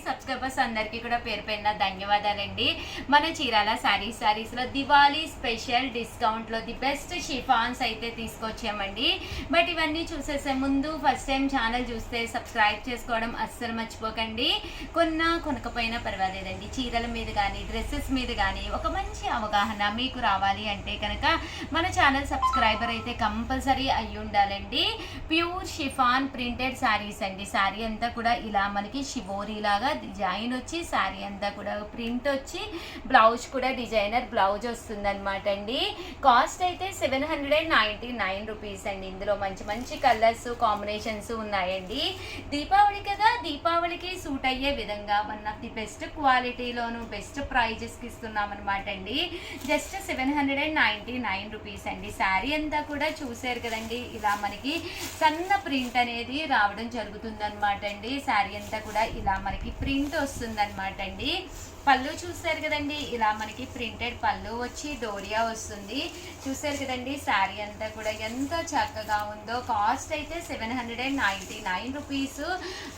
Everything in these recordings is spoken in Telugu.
సబ్స్క్రైబర్స్ అందరికీ కూడా పేరు పేరున ధన్యవాదాలండి. మన చీరాల సారీస్లో దివాళీ స్పెషల్ డిస్కౌంట్లో ది బెస్ట్ షిఫాన్స్ అయితే తీసుకొచ్చామండి. బట్ ఇవన్నీ చూసేసే ముందు ఫస్ట్ టైం ఛానల్ చూస్తే సబ్స్క్రైబ్ చేసుకోవడం అస్సలు మర్చిపోకండి. కొనకపోయినా పర్వాలేదండి, చీరల మీద కానీ డ్రెస్సెస్ మీద కానీ ఒక మంచి అవగాహన మీకు రావాలి అంటే కనుక మన ఛానల్ సబ్స్క్రైబర్ అయితే కంపల్సరీ అయ్యి ఉండాలండి. ప్యూర్ షిఫాన్ ప్రింటెడ్ శారీస్ అండి. శారీ అంతా కూడా ఇలా మనకి షిబోరీ లాగా డిజైన్ వచ్చి శారీ అంతా కూడా ప్రింట్ వచ్చి బ్లౌజ్ కూడా డిజైనర్ బ్లౌజ్ వస్తుంది అనమాట అండి. కాస్ట్ అయితే 799 రూపీస్ అండి. ఇందులో మంచి మంచి కలర్స్ కాంబినేషన్స్ ఉన్నాయండి. దీపావళి కదా, దీపావళికి సూట్ అయ్యే విధంగా వన్ ఆఫ్ ది బెస్ట్ క్వాలిటీలోను బెస్ట్ ప్రైజెస్కి ఇస్తున్నాం అనమాట అండి. జస్ట్ 799 రూపీస్ అండి. శారీ అంతా కూడా చూసారు కదండి, ఇలా మనకి సన్న ప్రింట్ అనేది రావడం జరుగుతుంది అనమాట అండి. శారీ అంతా కూడా ఇలా మనకి ప్రింట్ వస్తుంది అనమాట అండి. పళ్ళు చూసారు కదండి, ఇలా మనకి ప్రింటెడ్ పళ్ళు వచ్చి డోరియా వస్తుంది. చూసారు కదండి శారీ అంతా కూడా ఎంత చక్కగా ఉందో. కాస్ట్ అయితే 799 రూపీస్.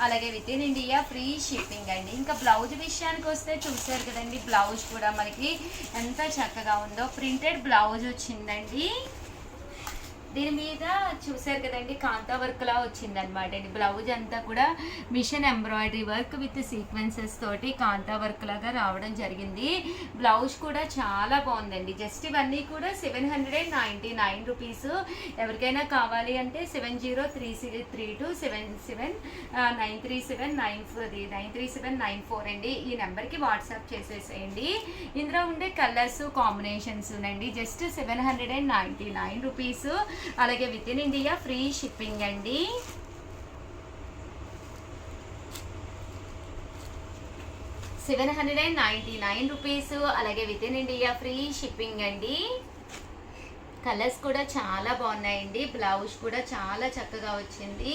అలాగే within India free shipping అండి. ఇంకా బ్లౌజ్ విషయానికి వస్తే చూసారు కదండి, బ్లౌజ్ కూడా మనకి ఎంత చక్కగా ఉందో. ప్రింటెడ్ బ్లౌజ్ వచ్చిందండి. దీని మీద చూసారు కదండి కాంతా వర్క్ లా వచ్చింది అనమాట అండి. బ్లౌజ్ అంతా కూడా machine embroidery work with sequences తోటి కాంతా వర్క్ లాగా రావడం జరిగింది. బ్లౌజ్ కూడా చాలా బాగుందండి. జస్ట్ ఇవన్నీ కూడా 799 రూపీస్. ఎవరికైనా కావాలి అంటే 70327793793794 అండి. ఈ నెంబర్కి వాట్సాప్ చేసేసేయండి. ఇందులో ఉండే కలర్స్ కాంబినేషన్స్ అండి. Just 799 rupees. అలాగే within India free shipping అండి. రూపీస్. అలాగే within India free shipping అండి. కలర్స్ కూడా చాలా బాగున్నాయండి. బ్లౌజ్ కూడా చాలా చక్కగా వచ్చింది.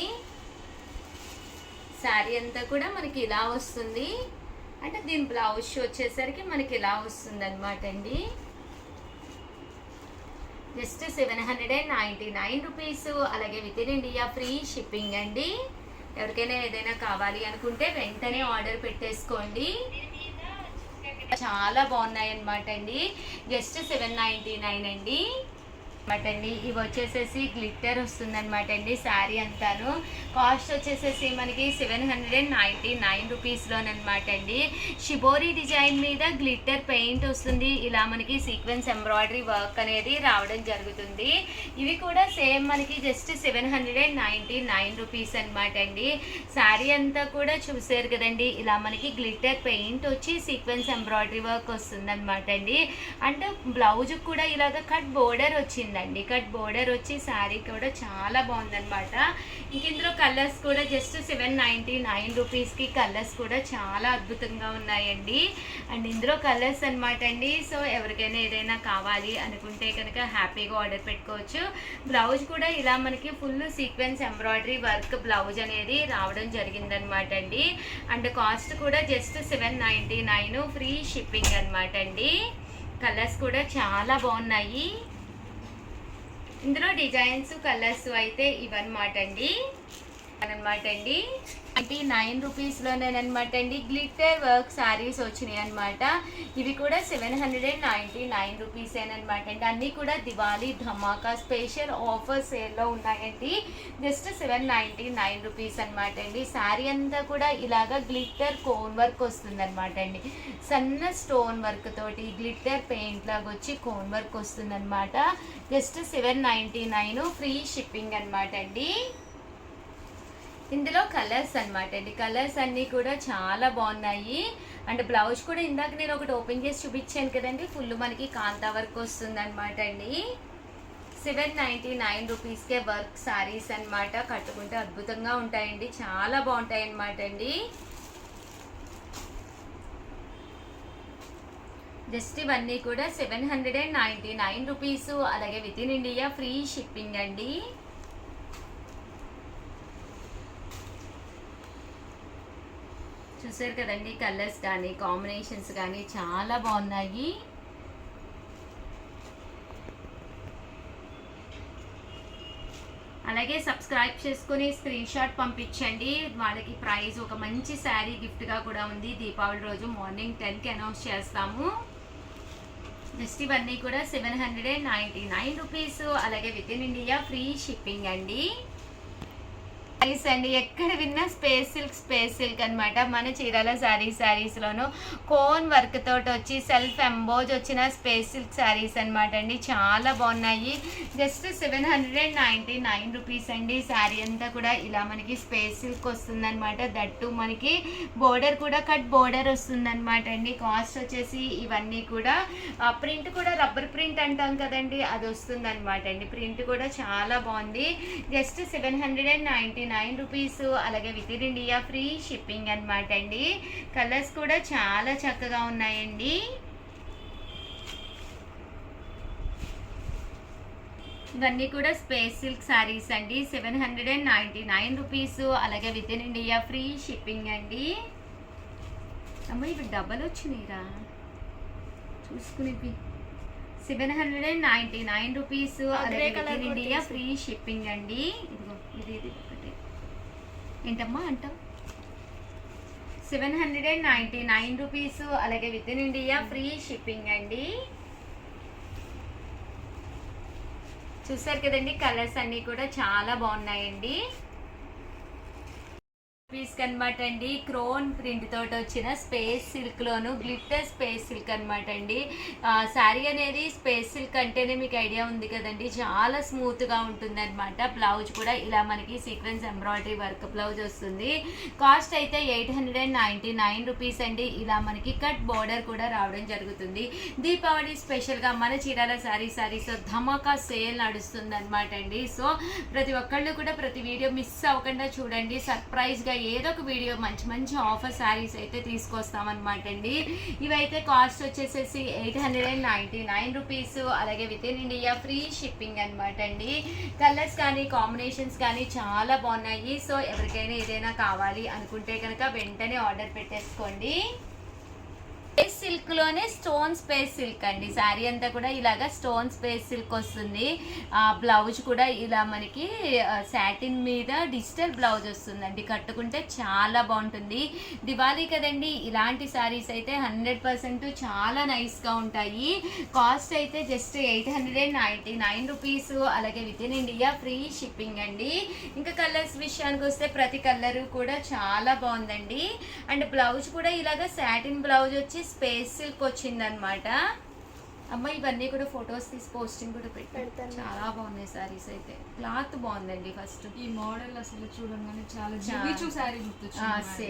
శారీ అంతా కూడా మనకి ఇలా వస్తుంది. అంటే దీని బ్లౌజ్ వచ్చేసరికి మనకి ఇలా వస్తుంది అనమాట అండి. Just 799 rupees. అలాగే within India free shipping అండి. ఎవరికైనా ఏదైనా కావాలి అనుకుంటే వెంటనే ఆర్డర్ పెట్టేసుకోండి. చాలా బాగున్నాయి అనమాట అండి. జస్ట్ 799 అండి. ఇవి వచ్చేసేసి గ్లిట్టర్ వస్తుంది అనమాట అండి. శారీ అంతాను కాస్ట్ వచ్చేసేసి మనకి 799 రూపీస్లోనమాట అండి. షిబోరీ డిజైన్ మీద గ్లిట్టర్ పెయింట్ వస్తుంది. ఇలా మనకి సీక్వెన్స్ ఎంబ్రాయిడరీ వర్క్ అనేది రావడం జరుగుతుంది. ఇవి కూడా సేమ్ మనకి జస్ట్ 799 రూపీస్ అనమాట అండి. శారీ అంతా కూడా చూసారు కదండి, ఇలా మనకి గ్లిట్టర్ పెయింట్ వచ్చి సీక్వెన్స్ ఎంబ్రాయిడరీ వర్క్ వస్తుంది అనమాట అండి. అంటే బ్లౌజ్ కూడా ఇలాగ కట్ బోర్డర్ వచ్చింది. కట్ బోర్డర్ వచ్చి శారీ కూడా చాలా బాగుందన్నమాట. ఇంక ఇందులో కలర్స్ కూడా జస్ట్ 799 రూపీస్కి కలర్స్ కూడా చాలా అద్భుతంగా ఉన్నాయండి. అండ్ ఇందులో కలర్స్ అనమాట అండి. సో ఎవరికైనా ఏదైనా కావాలి అనుకుంటే కనుక హ్యాపీగా ఆర్డర్ పెట్టుకోవచ్చు. బ్లౌజ్ కూడా ఇలా మనకి full sequence embroidery work blouse అనేది రావడం జరిగిందనమాట అండి. అండ్ కాస్ట్ కూడా జస్ట్ 799 ఫ్రీ షిప్పింగ్ అనమాట అండి. కలర్స్ కూడా చాలా బాగున్నాయి. ఇందులో డిజైన్స్ కలర్స్ అయితే ఇవన్నమాట అండి. 99 రూపీస్లోనేనమాట అండి. గ్లిట్టర్ వర్క్ శారీస్ వచ్చినాయి అనమాట. ఇవి కూడా 799 రూపీసేనమాట అండి. అన్నీ కూడా దివాళీ ధమాకా స్పెషల్ ఆఫర్ సేల్లో ఉన్నాయండి. జస్ట్ 799 రూపీస్ అనమాట అండి. శారీ అంతా కూడా ఇలాగా గ్లిట్టర్ కోన్ వర్క్ వస్తుంది అనమాట అండి. సన్న స్టోన్ వర్క్ తోటి గ్లిట్టర్ పెయింట్ లాగా వచ్చి కోన్ వర్క్ వస్తుంది అనమాట. జస్ట్ 799 ఫ్రీ షిప్పింగ్ అనమాట అండి. ఇందులో కలర్స్ అనమాట అండి. కలర్స్ అన్నీ కూడా చాలా బాగున్నాయి. అండ్ బ్లౌజ్ కూడా ఇందాక నేను ఒకటి ఓపెన్ చేసి చూపించాను కదండి, ఫుల్ మనకి కాంతా వర్క్ వస్తుంది అనమాట అండి. 799 రూపీస్కే వర్క్ శారీస్ అనమాట. కట్టుకుంటే అద్భుతంగా ఉంటాయండి, చాలా బాగుంటాయి అనమాట అండి. జస్ట్ ఇవన్నీ కూడా 799 రూపీస్. అలాగే within India free shipping అండి. చూసారు కదండి, కలర్స్ కానీ కాంబినేషన్స్ కానీ చాలా బాగున్నాయి. అలాగే సబ్స్క్రైబ్ చేసుకుని స్క్రీన్ షాట్ పంపించండి. వాళ్ళకి ప్రైజ్ ఒక మంచి శారీ గిఫ్ట్గా కూడా ఉంది. దీపావళి రోజు మార్నింగ్ 10కి అనౌన్స్ చేస్తాము. నెక్స్ట్ ఇవన్నీ కూడా 799 రూపీస్. అలాగే within India free shipping అండి. శారీస్ అండి, ఎక్కడ విన్నా స్పేస్ సిల్క్ అనమాట. మన చీరాల శారీస్లోను కోన్ వర్క్ తోటి వచ్చి సెల్ఫ్ ఎంబోజ్ వచ్చిన స్పేస్ సిల్క్ శారీస్ అనమాట అండి. చాలా బాగున్నాయి. జస్ట్ 799 రూపీస్ అండి. శారీ అంతా కూడా ఇలా మనకి స్పేస్ సిల్క్ వస్తుంది అనమాట. దట్టు మనకి బోర్డర్ కూడా కట్ బోర్డర్ వస్తుంది అనమాట అండి. కాస్ట్ వచ్చేసి ఇవన్నీ కూడా ప్రింట్ కూడా రబ్బర్ ప్రింట్ అంటాం కదండి, అది వస్తుంది అనమాట అండి. ప్రింట్ కూడా చాలా బాగుంది. Just 799 rupees. అలాగే within India free shipping అనమాట అండి. కలర్స్ కూడా చాలా చక్కగా ఉన్నాయండి. ఇవన్నీ కూడా స్పేస్ సిల్క్ శారీస్ అండి. 799 రూపీస్. అలాగే within India free shipping అండి. అమ్మ ఇవి డబల్ వచ్చినాయిరా, చూసుకునేవి. 799 రూపీస్. అలాగే within India free shipping అండి. ఇదిగో ఇది ఒకటి ఏంటమ్మా అంటావు. 799 రూపీస్. అలాగే within India free shipping అండి. చూసారు కదండి, కలర్స్ అన్నీ కూడా చాలా బాగున్నాయండి. పీస్ అనమాట అండి. క్రోన్ ప్రింట్ తోటి వచ్చిన స్పేస్ సిల్క్ లోను గ్లిట్టర్ స్పేస్ సిల్క్ అనమాట అండి. శారీ అనేది స్పేస్ సిల్క్ అంటేనే మీకు ఐడియా ఉంది కదండి, చాలా స్మూత్ గా ఉంటుంది అనమాట. బ్లౌజ్ కూడా ఇలా మనకి సీక్వెన్స్ ఎంబ్రాయిడరీ వర్క్ బ్లౌజ్ వస్తుంది. కాస్ట్ అయితే 899 రూపీస్ అండి. ఇలా మనకి కట్ బోర్డర్ కూడా రావడం జరుగుతుంది. దీపావళి స్పెషల్ గా మన చీరాల శారీస్ ధమాకా సేల్ నడుస్తుంది అనమాట అండి. సో ప్రతి ఒక్కళ్ళు కూడా ప్రతి వీడియో మిస్ అవ్వకుండా చూడండి. సర్ప్రైజ్ గా ఏదో ఒక వీడియో మంచి ఆఫర్ శారీస్ అయితే తీసుకొస్తామన్నమాట అండి. ఇవైతే కాస్ట్ వచ్చేసేసి 899 రూపీస్. అలాగే within India free shipping అనమాట అండి. కలర్స్ కానీ కాంబినేషన్స్ కానీ చాలా బాగున్నాయి. సో ఎవరికైనా ఏదైనా కావాలి అనుకుంటే కనుక వెంటనే ఆర్డర్ పెట్టేసుకోండి. స్పేస్ సిల్క్ లోనే స్టోన్ స్పేస్ సిల్క్ అండి. శారీ అంతా కూడా ఇలాగా స్టోన్ స్పేస్ సిల్క్ వస్తుంది. బ్లౌజ్ కూడా ఇలా మనకి సాటిన్ మీద డిజిటల్ బ్లౌజ్ వస్తుందండి. కట్టుకుంటే చాలా బాగుంటుంది. దివాళీ కదండి, ఇలాంటి శారీస్ అయితే 100% చాలా నైస్ గా ఉంటాయి. కాస్ట్ అయితే జస్ట్ 899 రూపీస్. అలాగే within India free shipping అండి. ఇంకా కలర్స్ విషయానికి వస్తే ప్రతి కలర్ కూడా చాలా బాగుందండి. అండ్ బ్లౌజ్ కూడా ఇలాగా సాటిన్ బ్లౌజ్ వచ్చి స్పేస్ సిల్క్ వచ్చిందనమాట. అమ్మ ఇవన్నీ కూడా ఫొటోస్ తీసి పోస్టింగ్ కూడా పెట్టాను. చాలా బాగున్నాయి సారీస్ అయితే. క్లాత్ బాగుందండి. ఫస్ట్ ఈ మోడల్ అసలు చూడంగానే చాలా జిమ్మిచూ సారీ గుర్తొచ్చింది.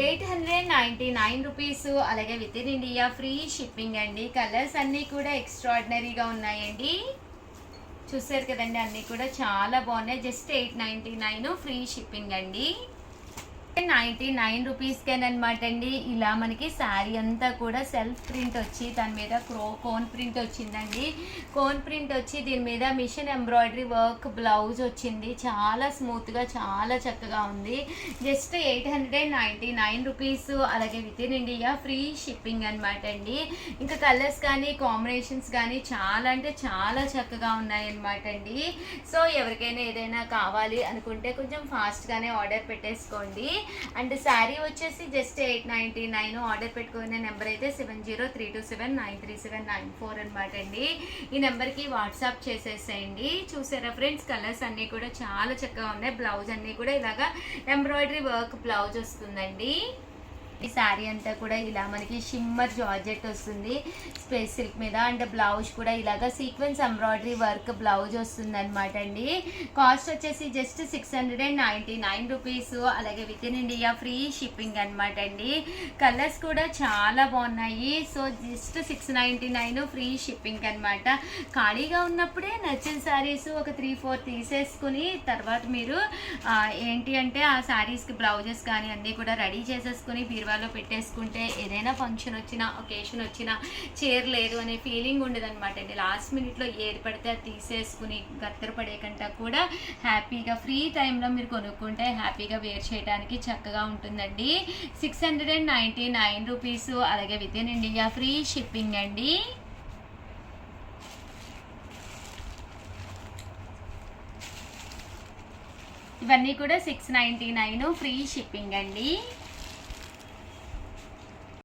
899 రూపీస్. అలాగే within India free shipping అండి. కలర్స్ అన్నీ కూడా ఎక్స్ట్రాడినరీగా ఉన్నాయండి. చూసారు కదండి, అన్నీ కూడా చాలా బాగున్నాయి. జస్ట్ 899 ఫ్రీ షిప్పింగ్ అండి. 99 రూపీస్కేనమాట అండి. ఇలా మనకి శారీ అంతా కూడా సెల్ఫ్ ప్రింట్ వచ్చి దాని మీద కోన్ ప్రింట్ వచ్చిందండి. కోన్ ప్రింట్ వచ్చి దీని మీద మిషన్ ఎంబ్రాయిడరీ వర్క్ బ్లౌజ్ వచ్చింది. చాలా స్మూత్గా చాలా చక్కగా ఉంది. Just 899 rupees. అలాగే within India free shipping అనమాట అండి. ఇంకా కలర్స్ కానీ కాంబినేషన్స్ కానీ చాలా అంటే చాలా చక్కగా ఉన్నాయన్నమాట అండి. సో ఎవరికైనా ఏదైనా కావాలి అనుకుంటే కొంచెం ఫాస్ట్గానే ఆర్డర్ పెట్టేసుకోండి. అండ్ శారీ వచ్చేసి జస్ట్ 899. ఆర్డర్ పెట్టుకునే నెంబర్ అయితే 7032793794 అనమాట అండి. ఈ నెంబర్కి వాట్సాప్ చేసేసేయండి. చూసారా ఫ్రెండ్స్, కలర్స్ అన్నీ కూడా చాలా చక్కగా ఉన్నాయి. బ్లౌజ్ అన్నీ కూడా ఇలాగా ఎంబ్రాయిడరీ వర్క్ బ్లౌజ్ వస్తుందండి. ఈ శారీ అంతా కూడా ఇలా మనకి షిమ్మర్ జార్జెట్ వస్తుంది స్పేస్ సిల్క్ మీద. అండ్ బ్లౌజ్ కూడా ఇలాగా సీక్వెన్స్ ఎంబ్రాయిడరీ వర్క్ బ్లౌజ్ వస్తుంది అనమాట అండి. కాస్ట్ వచ్చేసి జస్ట్ 699 రూపీస్. అలాగే within India free shipping అనమాట అండి. కలర్స్ కూడా చాలా బాగున్నాయి. సో జస్ట్ 699 ఫ్రీ షిప్పింగ్ అనమాట. ఖాళీగా ఉన్నప్పుడే నచ్చిన శారీస్ ఒక 3-4 తీసేసుకుని తర్వాత మీరు ఏంటి అంటే ఆ శారీస్కి బ్లౌజెస్ కానీ అన్నీ కూడా రెడీ చేసేసుకుని బీరువాలో పెట్టేసుకుంటే ఏదైనా ఫంక్షన్ వచ్చినా ఒకేషన్ వచ్చినా చీర లేదు అనే ఫీలింగ్ ఉండదన్నమాట అండి. లాస్ట్ మినిట్లో ఏది పడితే అది తీసేసుకుని గత్తర పడే కంటే కూడా హ్యాపీగా ఫ్రీ టైంలో మీరు కొనుక్కుంటే హ్యాపీగా వేర్ చేయడానికి చక్కగా ఉంటుందండి. 699 రూపీస్. అలాగే within India free shipping అండి. ఇవన్నీ కూడా 699 ఫ్రీ షిప్పింగ్ అండి.